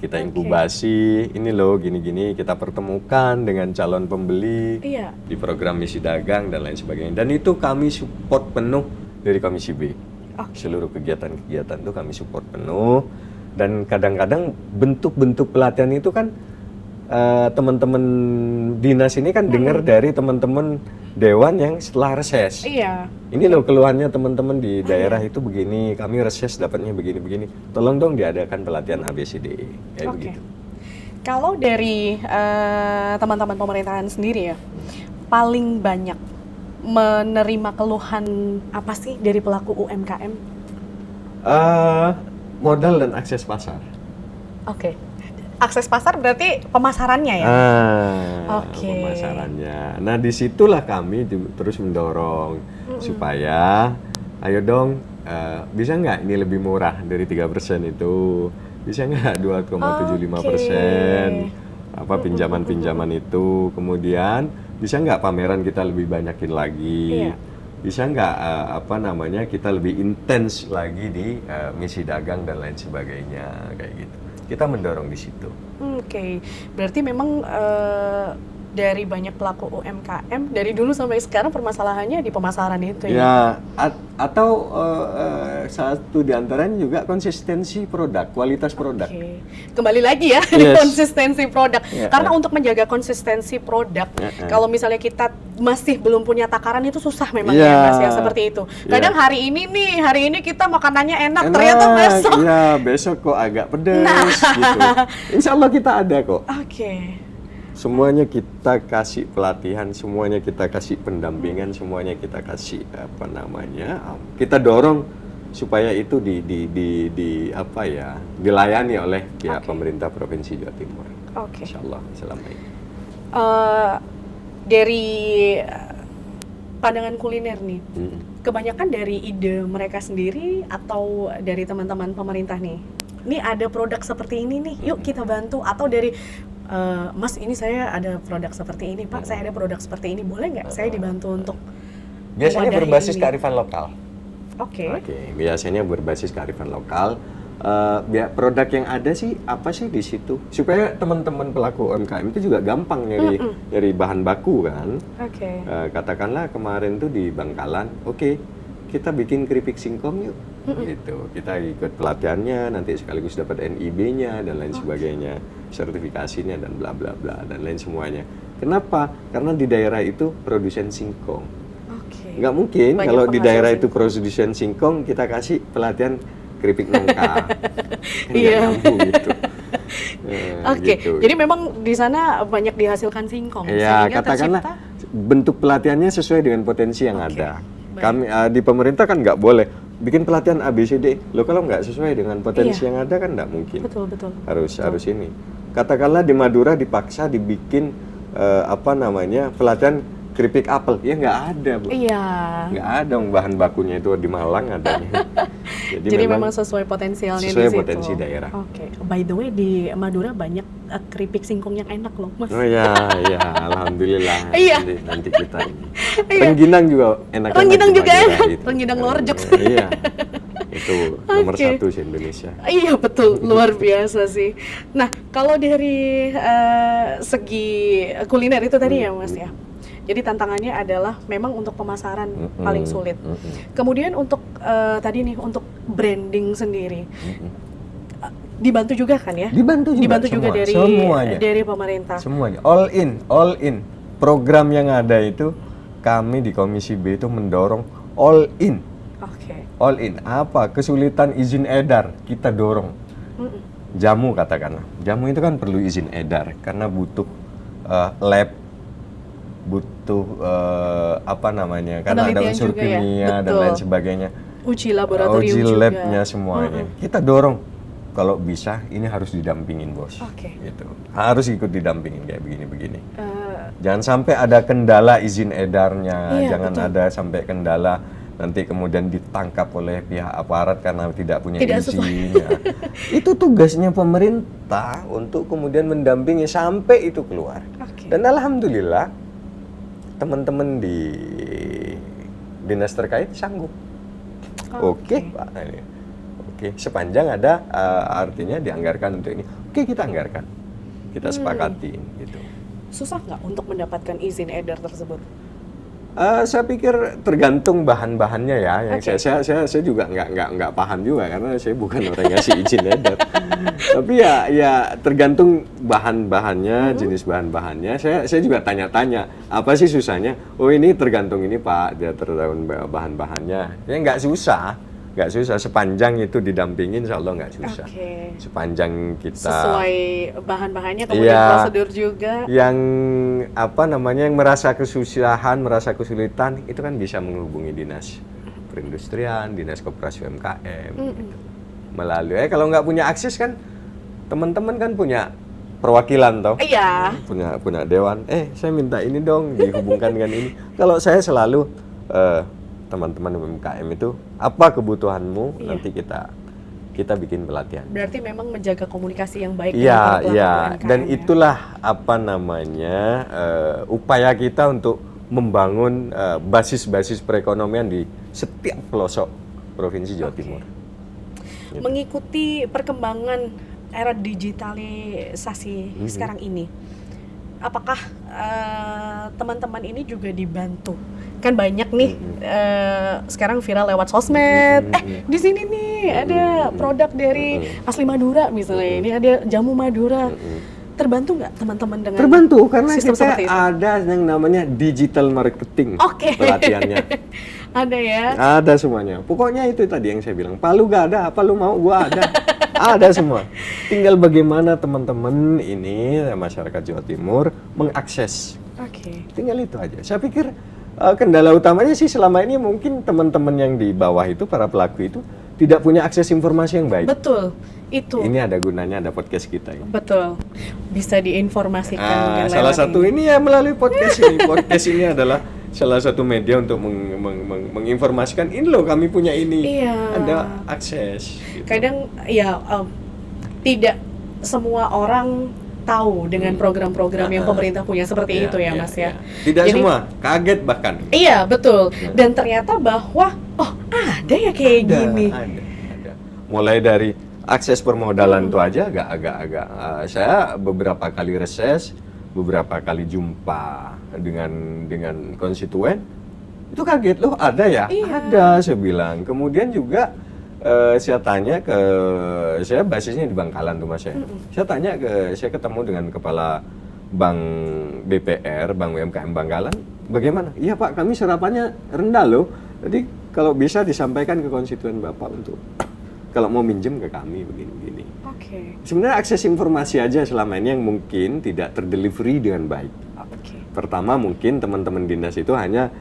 Kita inkubasi, ini loh gini-gini, kita pertemukan dengan calon pembeli di program misi dagang dan lain sebagainya. Dan itu kami support penuh dari Komisi B. Seluruh kegiatan-kegiatan itu kami support penuh. Dan kadang-kadang bentuk-bentuk pelatihan itu kan teman-teman dinas ini kan dengar dari teman-teman dewan yang setelah reses. Ini loh keluhannya teman-teman di daerah itu begini, kami reses dapatnya begini-begini. Tolong dong diadakan pelatihan ABCD kayak begitu. Kalau dari teman-teman pemerintahan sendiri ya, paling banyak menerima keluhan apa sih dari pelaku UMKM? Modal dan akses pasar. Akses pasar berarti pemasarannya ya? Pemasarannya. Nah, disitulah kami terus mendorong supaya, ayo dong, bisa nggak ini lebih murah dari 3% itu? Bisa nggak 2,75%? Pinjaman-pinjaman itu? Kemudian, bisa nggak pameran kita lebih banyakin lagi? Bisa nggak kita lebih intens lagi di misi dagang dan lain sebagainya kayak gitu. Kita mendorong di situ. Berarti memang dari banyak pelaku UMKM dari dulu sampai sekarang permasalahannya di pemasaran itu ya. Ya, atau satu di antaranya juga konsistensi produk, kualitas produk. Oke. Kembali lagi ya Yes. konsistensi produk. Ya, Karena ya. untuk menjaga konsistensi produk, Ya. kalau misalnya kita masih belum punya takaran itu susah memang Ya. ya Mas ya seperti itu. Kadang hari ini kita makanannya enak, ternyata besok. Ya, besok kok agak pedas gitu. Insya Allah kita ada kok. Oke. Semuanya kita kasih pelatihan, semuanya kita kasih pendampingan, semuanya kita kasih kita dorong supaya itu dilayani oleh pihak pemerintah Provinsi Jawa Timur. Oke. Insya Allah selama ini. Dari pandangan kuliner nih, Mm. kebanyakan dari ide mereka sendiri atau dari teman-teman pemerintah nih? Ini ada produk seperti ini nih, yuk kita bantu. Atau dari Mas, ini saya ada produk seperti ini, Pak, saya ada produk seperti ini, boleh nggak saya dibantu untuk Biasanya mewadahi berbasis ini? kearifan lokal. Oke. Biasanya berbasis kearifan lokal. Produk yang ada sih apa sih di situ supaya teman-teman pelaku UMKM itu juga gampang nyari bahan baku kan. Oke. Katakanlah kemarin tuh di Bangkalan, oke, kita bikin keripik singkong yuk, gitu. Kita ikut pelatihannya, nanti sekaligus dapat NIB-nya dan lain sebagainya, sertifikasinya dan bla bla bla dan lain semuanya. Kenapa? Karena di daerah itu produsen singkong. Oke. Nggak mungkin Banyak kalau di penghasil daerah itu singkong. produsen singkong kita kasih pelatihan keripik nangka. Kan nggak Iya. nyambung gitu. Oke, Gitu. jadi memang di sana banyak dihasilkan singkong. Ya, sehingga katakanlah tercipta- bentuk pelatihannya sesuai dengan potensi yang Oke, ada. baik. Kami di pemerintah kan nggak boleh bikin pelatihan ABCD. Lo kalau nggak sesuai dengan potensi Iya. yang ada kan nggak mungkin. Betul. Harus ini. Katakanlah di Madura dipaksa dibikin pelatihan keripik apel, ya nggak ada, Bu. Iya. Nggak ada bahan bakunya itu di Malang adanya. Jadi memang sesuai potensialnya sesuai di situ. potensi daerah. Oke. By the way, di Madura banyak keripik singkong yang enak loh, Mas. Oh ya, alhamdulillah. Iya. Nanti kita ini. Iya. Rengginang juga enak. Rengginang di juga Madura enak. gitu. Rengginang Lorjok. Iya. Itu nomor Oke. 1 di Indonesia. Iya betul, luar biasa sih. Nah, kalau dari segi kuliner itu tadi ya, Mas ya. Jadi tantangannya adalah memang untuk pemasaran paling sulit. Kemudian untuk tadi nih untuk branding sendiri. Dibantu juga kan ya? Dibantu juga semua, dari semuanya. dari pemerintah. Semuanya all in. Program yang ada itu kami di Komisi B itu mendorong all in. Oke. All in. Apa? Kesulitan izin edar kita dorong. Jamu katakanlah. Jamu itu kan perlu izin edar karena butuh lab, butuh karena ada Penelitian unsur juga ya? kimia dan Betul. lain sebagainya. Uji laboratorium Uji juga. labnya semuanya. Kita dorong. Kalau bisa ini harus didampingin, Bos. Oke. Gitu. Harus ikut didampingin kayak begini-begini. Eh, Jangan sampai ada kendala izin edarnya, Iya, jangan betul. ada sampai kendala nanti kemudian ditangkap oleh pihak aparat karena tidak punya Tidak izin. Ya. Itu tugasnya pemerintah untuk kemudian mendampingi sampai itu keluar. Oke. Dan alhamdulillah teman-teman di dinas terkait sanggup. Oke, Pak. Oke, sepanjang ada artinya dianggarkan untuk ini. Oke, kita anggarkan. Kita sepakatin gitu. Susah nggak untuk mendapatkan izin edar tersebut? Saya pikir tergantung bahan-bahannya ya. Yang Oke. saya juga nggak paham juga karena saya bukan orang yang ngasih izin edar. Tapi ya tergantung bahan-bahannya, jenis bahan-bahannya. Saya juga tanya-tanya apa sih susahnya? Oh ini tergantung ini Pak, dia tergantung bahan-bahannya. Ya nggak susah. Sepanjang itu didampingin, insya Allah nggak susah. Oke. Sepanjang kita Sesuai bahan-bahannya, kemudian Iya. prosedur juga. yang yang merasa kesusahan, merasa kesulitan itu kan bisa menghubungi dinas perindustrian, dinas koperasi UMKM gitu. Melalui kalau nggak punya akses kan teman-teman kan punya perwakilan toh, Iya. punya dewan. Saya minta ini dong dihubungkan dengan ini. Kalau saya selalu teman-teman UMKM itu apa kebutuhanmu, Iya. nanti kita bikin pelatihan. Berarti memang menjaga komunikasi yang baik Iya, para pelaku iya. UMKM Dan ya. itulah upaya kita untuk membangun basis-basis perekonomian di setiap pelosok Provinsi Jawa Timur. Gitu. Mengikuti perkembangan era digitalisasi sekarang ini, apakah teman-teman ini juga dibantu? Kan banyak nih sekarang viral lewat sosmed. Di sini nih ada produk dari asli Madura misalnya. Ini ada jamu Madura. Terbantu nggak teman-teman dengan Terbantu karena sistem kita seperti itu? ada yang namanya digital marketing Oke. pelatihannya. Ada ya. Ada semuanya. Pokoknya itu tadi yang saya bilang. Palu gak ada, apa lu mau? Gua ada. Ada semua. Tinggal bagaimana teman-teman ini masyarakat Jawa Timur mengakses. Oke. Tinggal itu aja. Saya pikir kendala utamanya sih selama ini mungkin teman-teman yang di bawah itu, para pelaku itu tidak punya akses informasi yang baik. Betul. Itu. Ini ada gunanya ada podcast kita ya. Betul. Bisa diinformasikan dengan Salah lewat satu ini ya melalui podcast ini. Podcast ini adalah salah satu media untuk menginformasikan ini loh kami punya ini. Iya. Ada akses. Gitu. Kadang ya tidak semua orang tahu dengan program-program yang pemerintah punya seperti itu ya Mas ya. Tidak Jadi, semua, kaget bahkan. Iya betul. Dan ternyata bahwa ada ya kayak gini. Ada. Mulai dari akses permodalan itu aja agak saya beberapa kali reses, beberapa kali jumpa dengan konstituen itu kaget loh ada ya. Iya. Ada saya bilang. Kemudian juga saya tanya ke saya basisnya di Bangkalan tuh Mas ya. Saya ketemu dengan kepala Bank BPR, Bank UMKM Bangkalan. Bagaimana? Iya Pak, kami serapannya rendah loh. Jadi kalau bisa disampaikan ke konstituen Bapak untuk kalau mau minjem ke kami begini-begini. Oke. Sebenarnya akses informasi aja selama ini yang mungkin tidak terdelivery dengan baik. Oke. Pertama mungkin teman-teman dinas itu hanya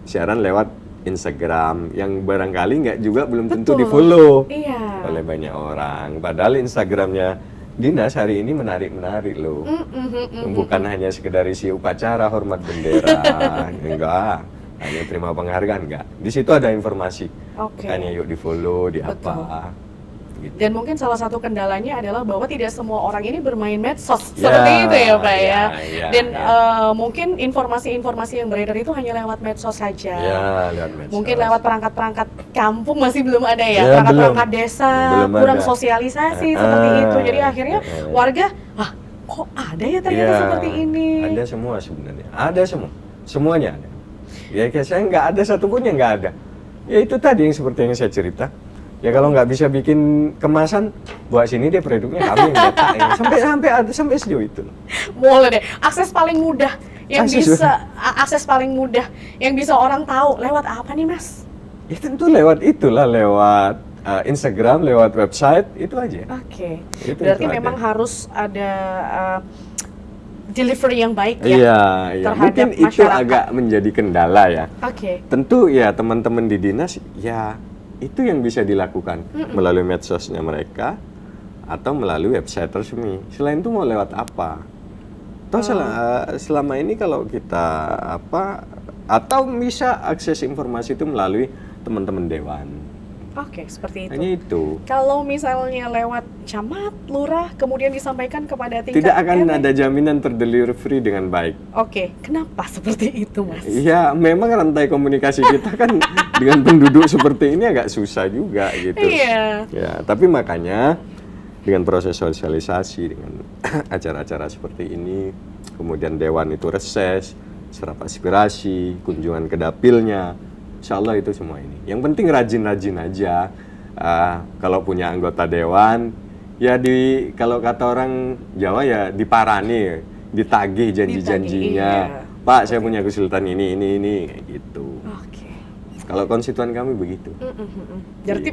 siaran lewat Instagram yang barangkali belum tentu Betul. di-follow Iya. oleh banyak orang. Padahal Instagramnya dinas hari ini menarik-menarik loh. Bukan hanya sekedar isi upacara hormat bendera, enggak. Hanya terima penghargaan enggak. Di situ ada informasi. Oke. Makanya yuk di-follow, di apa. Gitu. Dan mungkin salah satu kendalanya adalah bahwa tidak semua orang ini bermain medsos Ya, seperti itu ya Pak ya. ya, Dan ya. mungkin informasi-informasi yang beredar itu hanya lewat medsos saja. Ya, lewat medsos. Mungkin lewat perangkat-perangkat kampung masih belum ada ya, Ya, perangkat-perangkat desa Belum kurang ada. sosialisasi seperti itu. Jadi akhirnya warga, kok ada ya ternyata Ya, seperti ini. Ada semua sebenarnya. Ada semua. Semuanya ada. Ya kayak saya nggak ada satupun yang nggak ada. Ya itu tadi yang seperti yang saya cerita. Ya kalau nggak bisa bikin kemasan, buat sini deh produknya kami yang nyetain. Sampai sejauh itu. Boleh deh. Akses paling mudah yang Akses paling mudah yang bisa orang tahu lewat apa nih Mas? Ya tentu lewat lewat Instagram, lewat website, itu aja. Oke. Itu Berarti ada. memang harus ada delivery yang baik ya. Iya. terhadap Mungkin itu masyarakat. agak menjadi kendala ya. Oke. Tentu ya teman-teman di dinas ya itu yang bisa dilakukan melalui medsosnya mereka atau melalui website resmi. Selain itu mau lewat apa? Toh selama ini kalau kita atau bisa akses informasi itu melalui teman-teman dewan. Oke, seperti itu. Hanya itu. Kalau misalnya lewat camat, lurah, kemudian disampaikan kepada tingkat Tidak akan RT. ada jaminan terdelivery dengan baik. Oke, kenapa seperti itu, Mas? Iya, memang rantai komunikasi kita kan dengan penduduk seperti ini agak susah juga gitu. Iya. Ya, tapi makanya dengan proses sosialisasi, dengan acara-acara seperti ini, kemudian dewan itu reses, serap aspirasi, kunjungan ke dapilnya, insya Allah itu semua ini. Yang penting rajin-rajin aja. Kalau punya anggota dewan, ya kalau kata orang Jawa ya diparani, ditagih janji-janjinya. Ditagih, iya. Pak, saya punya kesulitan ini, kayak gitu. Oke. Kalau konstituen kami begitu.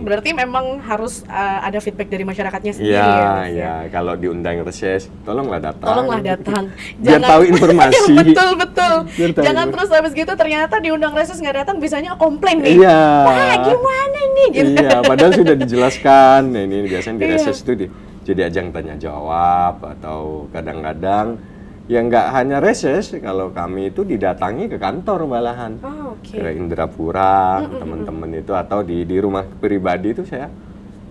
Berarti memang harus ada feedback dari masyarakatnya sendiri Iya, ya, Mas, ya. Kalau diundang reses, tolonglah datang. Tolonglah datang. Biar tahu informasi. Betul. Biar tahu Jangan informasi. terus habis gitu ternyata diundang reses nggak datang, bisanya komplain nih. Iya. Wah, gimana nih? Gitu. Iya, padahal sudah dijelaskan. Nah, ini biasanya di Iya. reses itu jadi ajang tanya jawab atau kadang-kadang yang nggak hanya reses, kalau kami itu didatangi ke kantor malahan. Oh, oke. Ke Indrapura, teman-teman itu atau di rumah pribadi itu saya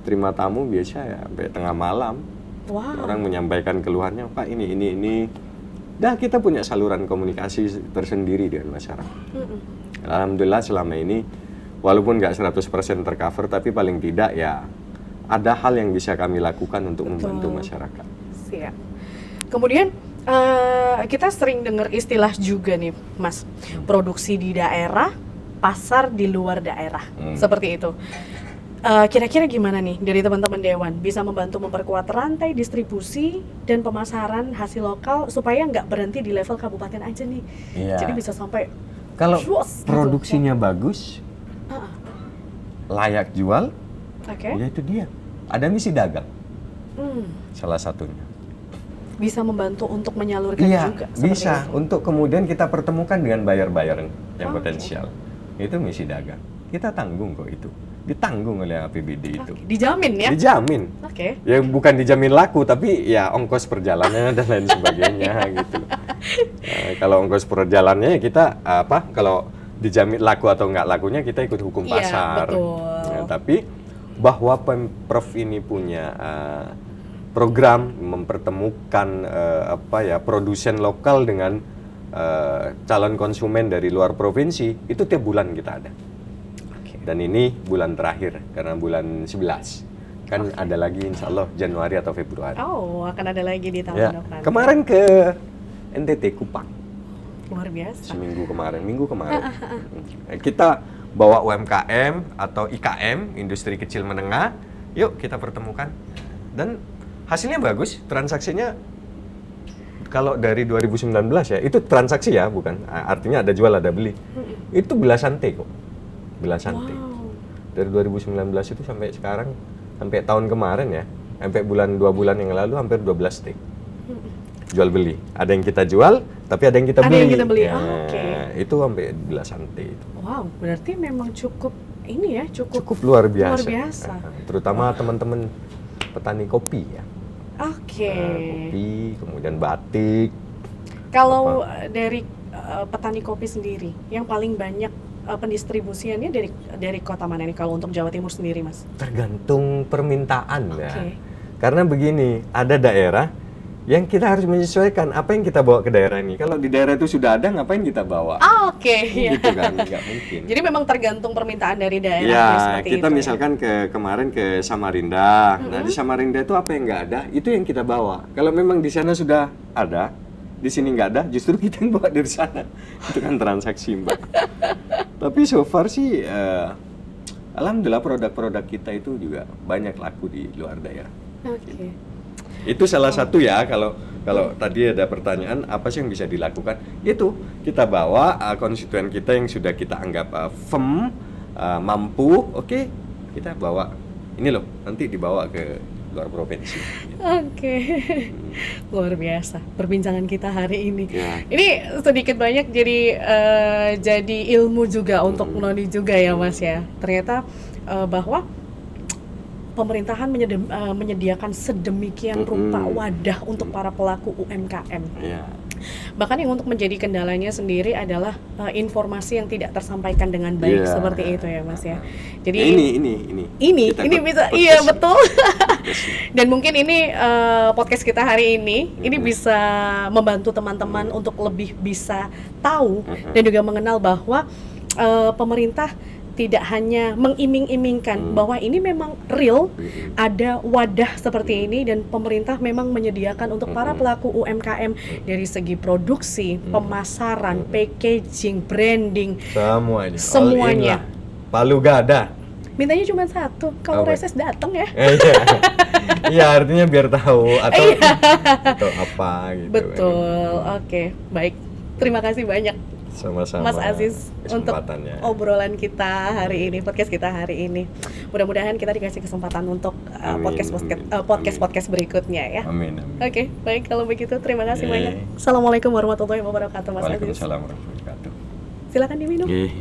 terima tamu biasa ya sampai tengah malam. Wow. Orang menyampaikan keluhannya, Pak ini. Dah kita punya saluran komunikasi tersendiri dengan masyarakat. Alhamdulillah selama ini walaupun nggak 100% tercover tapi paling tidak ya ada hal yang bisa kami lakukan untuk membantu masyarakat. Siap. Kemudian Kita sering dengar istilah juga nih, Mas, produksi di daerah, pasar di luar daerah, seperti itu. Kira-kira gimana nih dari teman-teman Dewan bisa membantu memperkuat rantai distribusi dan pemasaran hasil lokal supaya nggak berhenti di level kabupaten aja nih, Iya. jadi bisa sampai Kalau luas gitu. produksinya bagus, layak jual, Oke. ya itu dia. Ada misi dagang, Hmm. salah satunya. Bisa membantu untuk menyalurkan Iya, juga seperti bisa. itu. Untuk kemudian kita pertemukan dengan buyer-buyer yang Oke. potensial. Itu misi dagang. Kita tanggung kok itu. Ditanggung oleh APBD itu. Oke, dijamin ya. Dijamin. Oke. Ya bukan dijamin laku, tapi ya ongkos perjalanannya dan lain sebagainya gitu. Nah, kalau ongkos perjalanannya ya kita kalau dijamin laku atau nggak lakunya kita ikut hukum Iya, pasar. betul. Nah, tapi bahwa Pemprov ini punya program mempertemukan produsen lokal dengan calon konsumen dari luar provinsi, itu tiap bulan kita ada. Dan ini bulan terakhir karena bulan 11 kan ada lagi insya Allah Januari atau Februari. Oh, akan ada lagi di tahun Ya, depan. kemarin ke NTT Kupang Luar biasa. minggu kemarin kita bawa UMKM atau IKM, industri kecil menengah, yuk kita pertemukan dan hasilnya bagus, transaksinya kalau dari 2019 ya, itu transaksi ya, bukan artinya ada jual ada beli, itu belasan T kok, belasan T. Wow. Dari 2019 itu sampai sekarang, sampai tahun kemarin ya, sampai 2 bulan yang lalu hampir 12 T. Jual beli. Ada yang kita jual, tapi ada yang kita Ada beli. yang kita beli. Ya, Oh, oke. Itu sampai belasan T itu. Wow, berarti memang cukup ini ya, cukup Luar biasa. luar biasa. Terutama teman-teman petani kopi ya. Oke. Kopi, kemudian batik. Kalau dari petani kopi sendiri, yang paling banyak pendistribusiannya dari kota mana nih kalau untuk Jawa Timur sendiri, Mas? Tergantung permintaan ya. Oke. Karena begini, ada daerah yang kita harus menyesuaikan apa yang kita bawa ke daerah ini. Kalau di daerah itu sudah ada, ngapain kita bawa? Oke, ya. Gitu kan, nggak mungkin. Jadi memang tergantung permintaan dari daerah Ya, seperti kita itu, misalkan kemarin ke Samarinda. Nah, di Samarinda itu apa yang nggak ada, itu yang kita bawa. Kalau memang di sana sudah ada, di sini nggak ada, justru kita yang bawa dari sana. Itu kan transaksi, Mbak. Tapi so far sih, alhamdulillah produk-produk kita itu juga banyak laku di luar daerah. Oke. Itu salah satu ya, kalau tadi ada pertanyaan apa sih yang bisa dilakukan, itu kita bawa konstituen kita yang sudah kita anggap firm, mampu, oke, kita bawa ini loh, nanti dibawa ke luar provinsi gitu. Oke. Luar biasa perbincangan kita hari ini. Ya. Ini sedikit banyak jadi ilmu juga untuk Noni juga ya, Mas ya. Ternyata bahwa pemerintahan menyediakan sedemikian rupa wadah untuk para pelaku UMKM. Ya. Bahkan yang untuk menjadi kendalanya sendiri adalah informasi yang tidak tersampaikan dengan baik, Iya. seperti itu ya, Mas ya. Jadi Ini Kita ini ikut bisa, podcast iya ini. betul. Dan mungkin ini podcast kita hari ini bisa membantu teman-teman untuk lebih bisa tahu dan juga mengenal bahwa pemerintah tidak hanya mengiming-imingkan bahwa ini memang real, ada wadah seperti ini dan pemerintah memang menyediakan untuk para pelaku UMKM dari segi produksi, pemasaran, packaging, branding, Semuanya. Semuanya. All in lah. Palu gada. mintanya cuma satu, kalau Apa? reses datang ya. Iya. Iya, artinya biar tahu atau apa gitu. Betul, oke, baik. Terima kasih banyak Sama-sama. Mas Aziz untuk kesempatannya. obrolan kita hari ini, podcast kita hari ini. Mudah-mudahan kita dikasih kesempatan untuk Amin, podcast berikutnya ya. Amin, amin. Oke, baik kalau begitu terima kasih Oke. banyak. Assalamualaikum warahmatullahi wabarakatuh, Mas Aziz. Waalaikumsalam warahmatullahi wabarakatuh. Silakan diminum. Oke.